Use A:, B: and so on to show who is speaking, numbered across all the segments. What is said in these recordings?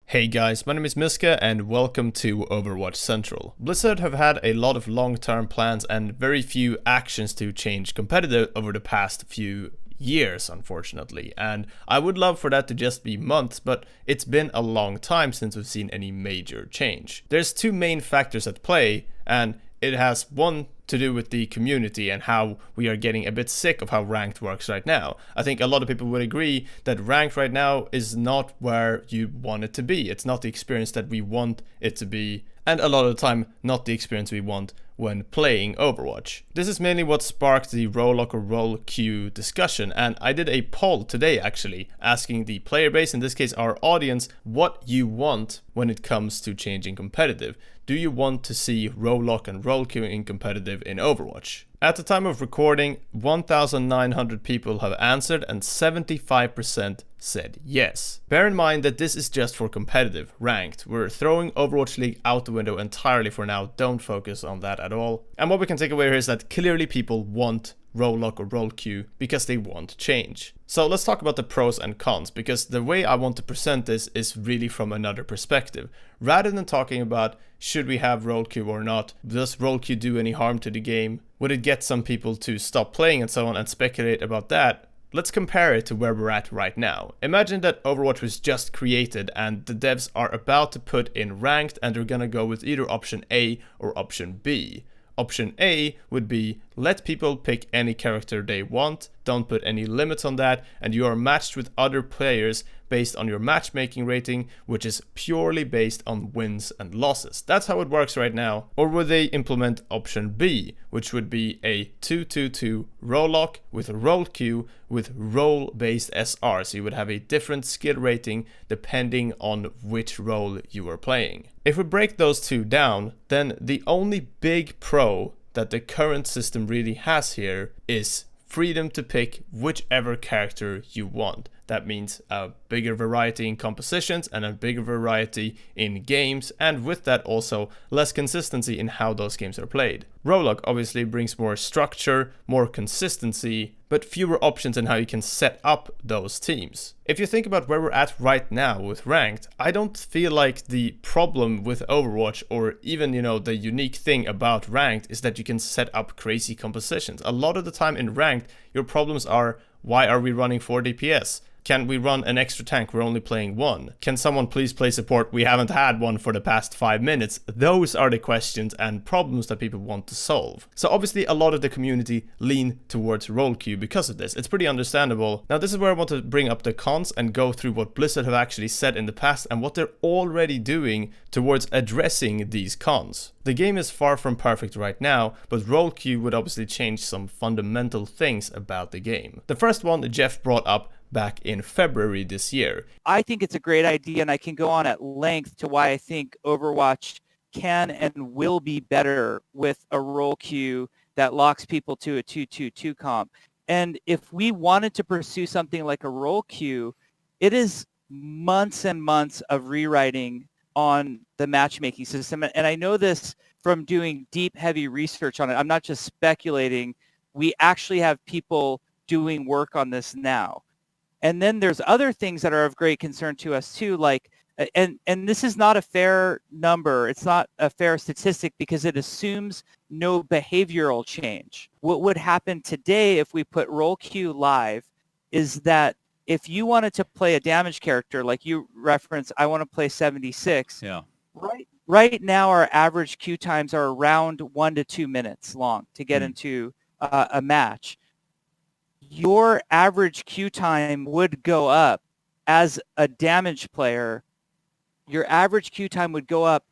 A: Hey guys, my name is Miska and welcome to Overwatch Central. Blizzard have had a lot of long-term plans and very few actions to change competitive over the past few years, unfortunately. And I would love for that to just be months, but it's been a long time since we've seen any major change. There's two main factors at play, and it has one to do with the community and how we are getting a bit sick of how ranked works right now. I think a lot of people would agree that ranked right now is not where you want it to be. It's not the experience that we want it to be, and a lot of the time not the experience we want when playing Overwatch. This is mainly what sparked the role lock or role queue discussion, and I did a poll today actually asking the player base, in this case our audience, what you want when it comes to changing competitive. Do you want to see role lock and role queue in competitive in Overwatch? At the time of recording, 1,900 people have answered and 75% said yes. Bear in mind that this is just for competitive, ranked. We're throwing Overwatch League out the window entirely for now, don't focus on that at all. And what we can take away here is that clearly people want role lock or role queue because they want change. So let's talk about the pros and cons, because the way I want to present this is really from another perspective. Rather than talking about should we have role queue or not, does role queue do any harm to the game, would it get some people to stop playing and so on, and speculate about that, let's compare it to where we're at right now. Imagine that Overwatch was just created and the devs are about to put in ranked and they're gonna go with either option A or option B. Option A would be let people pick any character they want, don't put any limits on that, and you are matched with other players based on your matchmaking rating, which is purely based on wins and losses. That's how it works right now. Or would they implement option B, which would be a 2-2-2 role lock with a role queue with role-based SR, so you would have a different skill rating depending on which role you are playing. If we break those two down, then the only big pro that the current system really has here is freedom to pick whichever character you want. That means a bigger variety in compositions and a bigger variety in games, and with that also less consistency in how those games are played. Role lock obviously brings more structure, more consistency, but fewer options in how you can set up those teams. If you think about where we're at right now with ranked, I don't feel like the problem with Overwatch, or even, the unique thing about ranked, is that you can set up crazy compositions. A lot of the time in ranked, your problems are, why are we running 4 DPS? Can we run an extra tank? We're only playing one. Can someone please play support? We haven't had one for the past 5 minutes. Those are the questions and problems that people want to solve. So obviously a lot of the community lean towards role queue because of this. It's pretty understandable. Now this is where I want to bring up the cons and go through what Blizzard have actually said in the past and what they're already doing towards addressing these cons. The game is far from perfect right now, but role queue would obviously change some fundamental things about the game. The first one Jeff brought up back in February this year.
B: I think it's a great idea, and I can go on at length to why I think Overwatch can and will be better with a role queue that locks people to a 2-2-2 comp. And if we wanted to pursue something like a role queue, it is months and months of rewriting on the matchmaking system. And I know this from doing deep, heavy research on it. I'm not just speculating. We actually have people doing work on this now. And then there's other things that are of great concern to us too, like, and this is not a fair number. It's not a fair statistic because it assumes no behavioral change. What would happen today if we put role queue live is that if you wanted to play a damage character, like you referenced, I want to play 76.
C: Yeah.
B: Right now, our average queue times are around 1 to 2 minutes long to get into a match. Your average queue time would go up as a damage player. Your average queue time would go up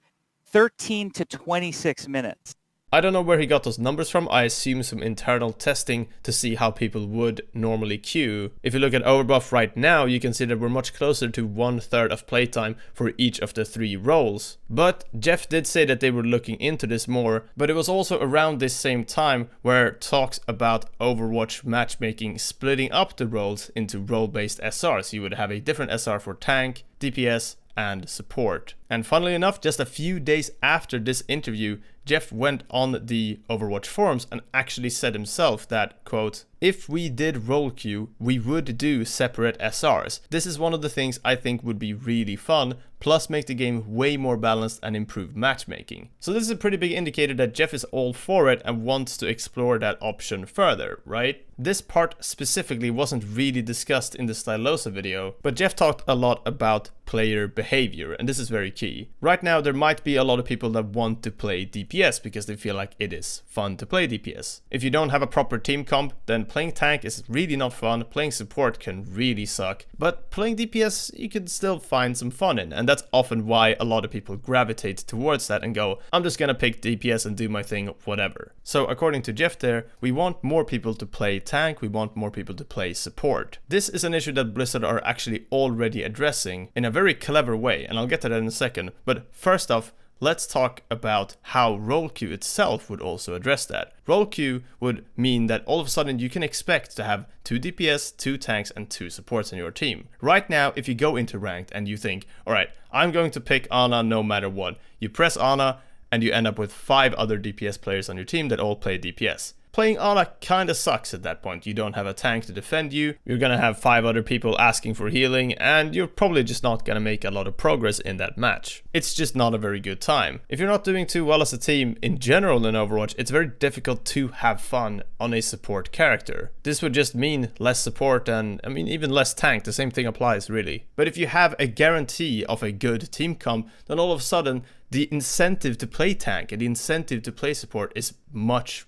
B: 13 to 26 minutes.
A: I don't know where he got those numbers from. I assume some internal testing to see how people would normally queue. If you look at Overbuff right now, you can see that we're much closer to 1/3 of playtime for each of the 3 roles. But Jeff did say that they were looking into this more, but it was also around this same time where talks about Overwatch matchmaking splitting up the roles into role-based SRs. You would have a different SR for tank, DPS, and support. And funnily enough, just a few days after this interview, Jeff went on the Overwatch forums and actually said himself that, quote, If we did role queue, we would do separate SRs. This is one of the things I think would be really fun, plus make the game way more balanced and improve matchmaking. So this is a pretty big indicator that Jeff is all for it and wants to explore that option further, right? This part specifically wasn't really discussed in the Stylosa video, but Jeff talked a lot about player behavior, and this is very key. Right now there might be a lot of people that want to play DPS because they feel like it is fun to play DPS. If you don't have a proper team comp, then playing tank is really not fun, playing support can really suck, but playing DPS you can still find some fun in, and that's often why a lot of people gravitate towards that and go, I'm just gonna pick DPS and do my thing, whatever. So according to Jeff there, we want more people to play tank, we want more people to play support. This is an issue that Blizzard are actually already addressing in a very clever way, and I'll get to that in a second, but first off, let's talk about how role queue itself would also address that. Role queue would mean that all of a sudden you can expect to have 2 DPS, 2 tanks, and 2 supports on your team. Right now, if you go into ranked and you think, alright, I'm going to pick Ana no matter what, you press Ana and you end up with 5 other DPS players on your team that all play DPS. Playing Ana kinda sucks at that point. You don't have a tank to defend you, you're gonna have 5 other people asking for healing, and you're probably just not gonna make a lot of progress in that match. It's just not a very good time. If you're not doing too well as a team in general in Overwatch, it's very difficult to have fun on a support character. This would just mean less support and, I mean, even less tank, the same thing applies really. But if you have a guarantee of a good team comp, then all of a sudden, the incentive to play tank and the incentive to play support is much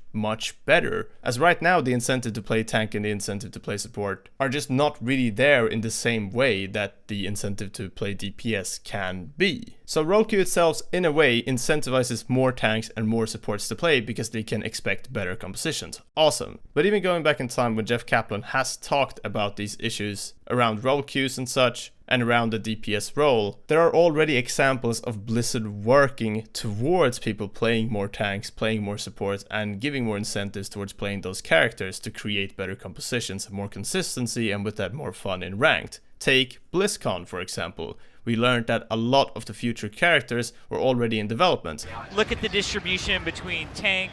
A: better. As right now, the incentive to play tank and the incentive to play support are just not really there in the same way that the incentive to play DPS can be. So role queue itself, in a way, incentivizes more tanks and more supports to play because they can expect better compositions. Awesome. But even going back in time when Jeff Kaplan has talked about these issues around role queues and such, and around the DPS role, there are already examples of Blizzard working towards people playing more tanks, playing more supports, and giving more incentives towards playing those characters to create better compositions, more consistency, and with that more fun in ranked. Take BlizzCon, for example. We learned that a lot of the future characters were already in development.
B: Look at the distribution between tank,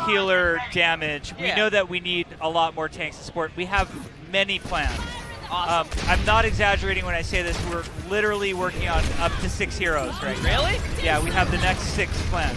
B: healer, damage. We know that we need a lot more tanks to support. We have many plans. Awesome. I'm not exaggerating when I say this. We're literally working on up to 6 heroes right now.
C: Really?
B: Yeah, we have the next 6 planned.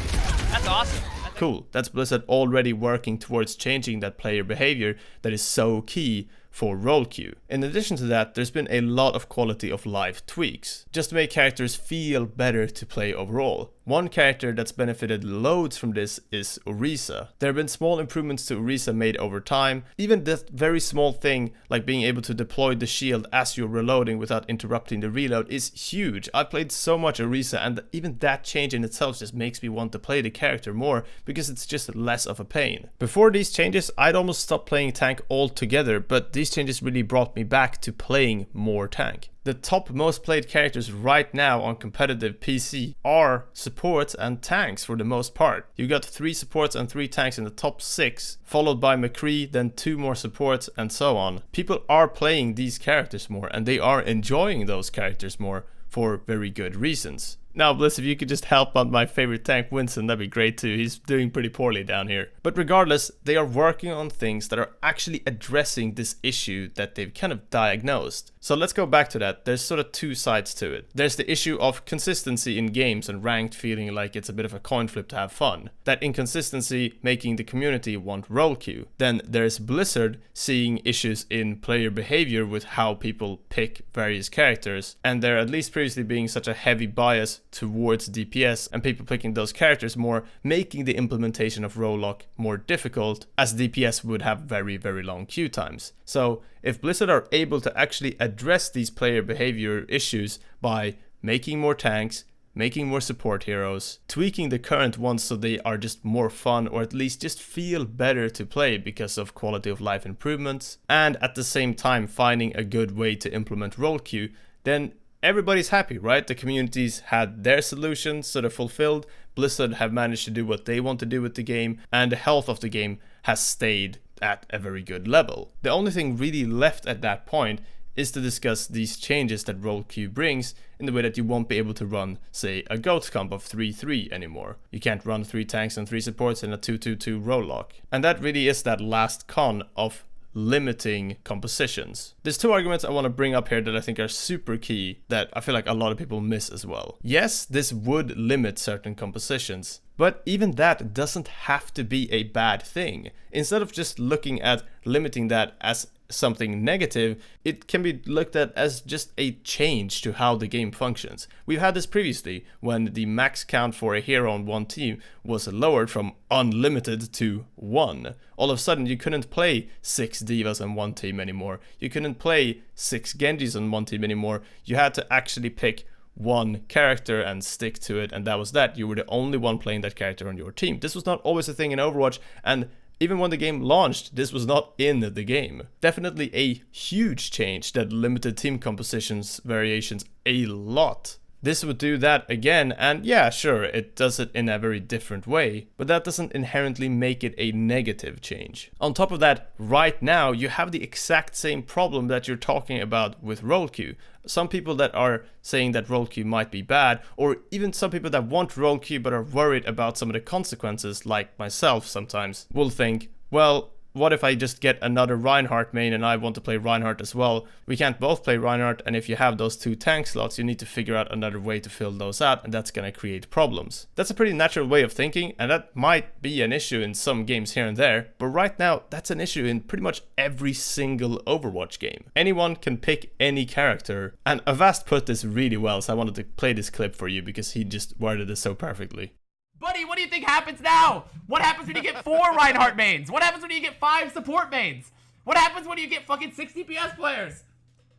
C: That's awesome.
A: Cool. That's Blizzard already working towards changing that player behavior that is so key for role queue. In addition to that, there's been a lot of quality of life tweaks, just to make characters feel better to play overall. One character that's benefited loads from this is Orisa. There have been small improvements to Orisa made over time. Even that very small thing, like being able to deploy the shield as you're reloading without interrupting the reload, is huge. I've played so much Orisa, and even that change in itself just makes me want to play the character more because it's just less of a pain. Before these changes, I'd almost stopped playing tank altogether, but these changes really brought me back to playing more tank. The top most played characters right now on competitive PC are supports and tanks for the most part. You got 3 supports and 3 tanks in the top 6, followed by McCree, then 2 more supports, and so on. People are playing these characters more, and they are enjoying those characters more for very good reasons. Now, Bliss, if you could just help on my favorite tank, Winston, that'd be great too. He's doing pretty poorly down here. But regardless, they are working on things that are actually addressing this issue that they've kind of diagnosed. So let's go back to that. There's sort of 2 sides to it. There's the issue of consistency in games and ranked feeling like it's a bit of a coin flip to have fun. That inconsistency making the community want role queue. Then there's Blizzard seeing issues in player behavior with how people pick various characters. And there at least previously being such a heavy bias towards DPS and people picking those characters more, making the implementation of role lock more difficult, as DPS would have very long queue times. So if Blizzard are able to actually address these player behavior issues by making more tanks, making more support heroes, tweaking the current ones so they are just more fun, or at least just feel better to play because of quality of life improvements, and at the same time finding a good way to implement role queue, then everybody's happy, right? The communities had their solutions, so they're fulfilled. Blizzard have managed to do what they want to do with the game, and the health of the game has stayed at a very good level. The only thing really left at that point is to discuss these changes that role queue brings in the way that you won't be able to run, say, a GOAT comp of 3-3 anymore. You can't run 3 tanks and 3 supports in a 2-2-2 role lock. And that really is that last con of limiting compositions. There's two arguments I want to bring up here that I think are super key that I feel like a lot of people miss as well. Yes, this would limit certain compositions, but even that doesn't have to be a bad thing. Instead of just looking at limiting that as something negative, it can be looked at as just a change to how the game functions. We've had this previously when the max count for a hero on one team was lowered from unlimited to 1. All of a sudden you couldn't play 6 divas on one team anymore. You couldn't play 6 Genjis on one team anymore. You had to actually pick one character and stick to it, and that was that. You were the only one playing that character on your team. This was not always a thing in Overwatch, and even when the game launched, this was not in the game. Definitely a huge change that limited team compositions variations a lot. This would do that again, and yeah, sure, it does it in a very different way, but that doesn't inherently make it a negative change. On top of that, right now, you have the exact same problem that you're talking about with role queue. Some people that are saying that role queue might be bad, or even some people that want role queue but are worried about some of the consequences, like myself sometimes, will think, well, what if I just get another Reinhardt main and I want to play Reinhardt as well? We can't both play Reinhardt, and if you have those 2 tank slots, you need to figure out another way to fill those out, and that's gonna create problems. That's a pretty natural way of thinking, and that might be an issue in some games here and there, but right now, that's an issue in pretty much every single Overwatch game. Anyone can pick any character, and Avast put this really well, so I wanted to play this clip for you because he just worded this so perfectly.
C: Buddy, what do you think happens now? What happens when you get 4 Reinhardt mains? What happens when you get 5 support mains? What happens when you get fucking 6 DPS players?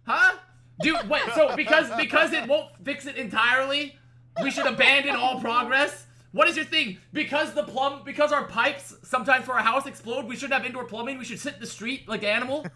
C: Huh? Dude, wait, so because it won't fix it entirely, we should abandon all progress? What is your thing? Because our pipes sometimes for our house explode, we shouldn't have indoor plumbing, we should sit in the street like animal?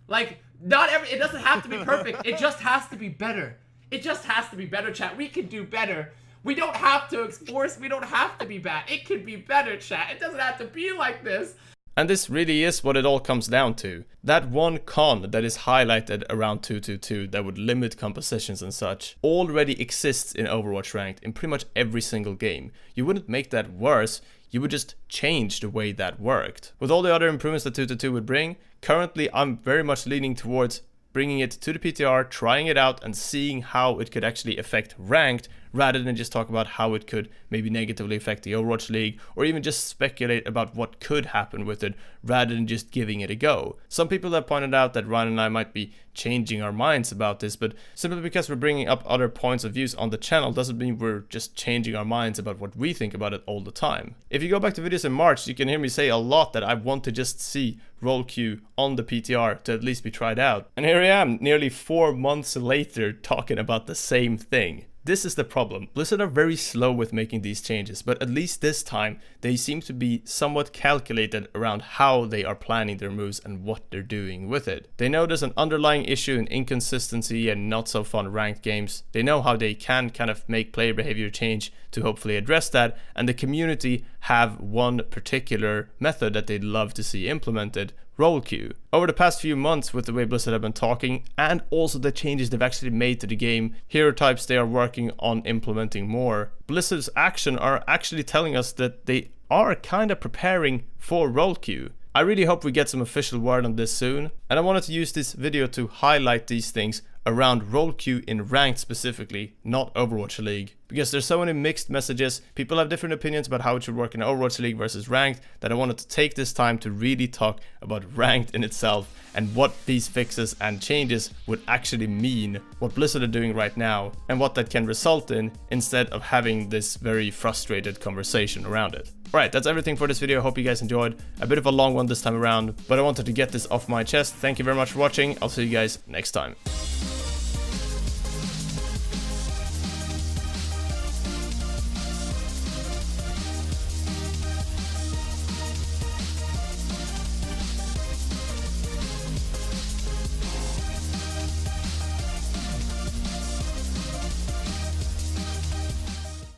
C: Like, it doesn't have to be perfect, it just has to be better. It just has to be better, chat. We can do better. We don't have to force, we don't have to be bad. It could be better, chat. It doesn't have to be like this.
A: And this really is what it all comes down to. That one con that is highlighted around 222 that would limit compositions and such already exists in Overwatch Ranked in pretty much every single game. You wouldn't make that worse, you would just change the way that worked. With all the other improvements that 222 would bring, currently I'm very much leaning towards bringing it to the PTR, trying it out, and seeing how it could actually affect Ranked, rather than just talk about how it could maybe negatively affect the Overwatch League, or even just speculate about what could happen with it, rather than just giving it a go. Some people have pointed out that Ryan and I might be changing our minds about this, but simply because we're bringing up other points of views on the channel doesn't mean we're just changing our minds about what we think about it all the time. If you go back to videos in March, you can hear me say a lot that I want to just see role queue on the PTR to at least be tried out. And here I am, nearly 4 months later, talking about the same thing. This is the problem. Blizzard are very slow with making these changes, but at least this time they seem to be somewhat calculated around how they are planning their moves and what they're doing with it. They know there's an underlying issue in inconsistency and not so fun ranked games. They know how they can kind of make player behavior change to hopefully address that, and the community have one particular method that they'd love to see implemented: role queue. Over the past few months, with the way Blizzard have been talking, and also the changes they've actually made to the game, hero types they are working on implementing more, Blizzard's action are actually telling us that they are kind of preparing for role queue. I really hope we get some official word on this soon, and I wanted to use this video to highlight these things around role queue in ranked specifically, not Overwatch League. Because there's so many mixed messages, people have different opinions about how it should work in Overwatch League versus ranked, that I wanted to take this time to really talk about ranked in itself and what these fixes and changes would actually mean, what Blizzard are doing right now, and what that can result in, instead of having this very frustrated conversation around it. Alright, that's everything for this video. Hope you guys enjoyed. A bit of a long one this time around, but I wanted to get this off my chest. Thank you very much for watching. I'll see you guys next time.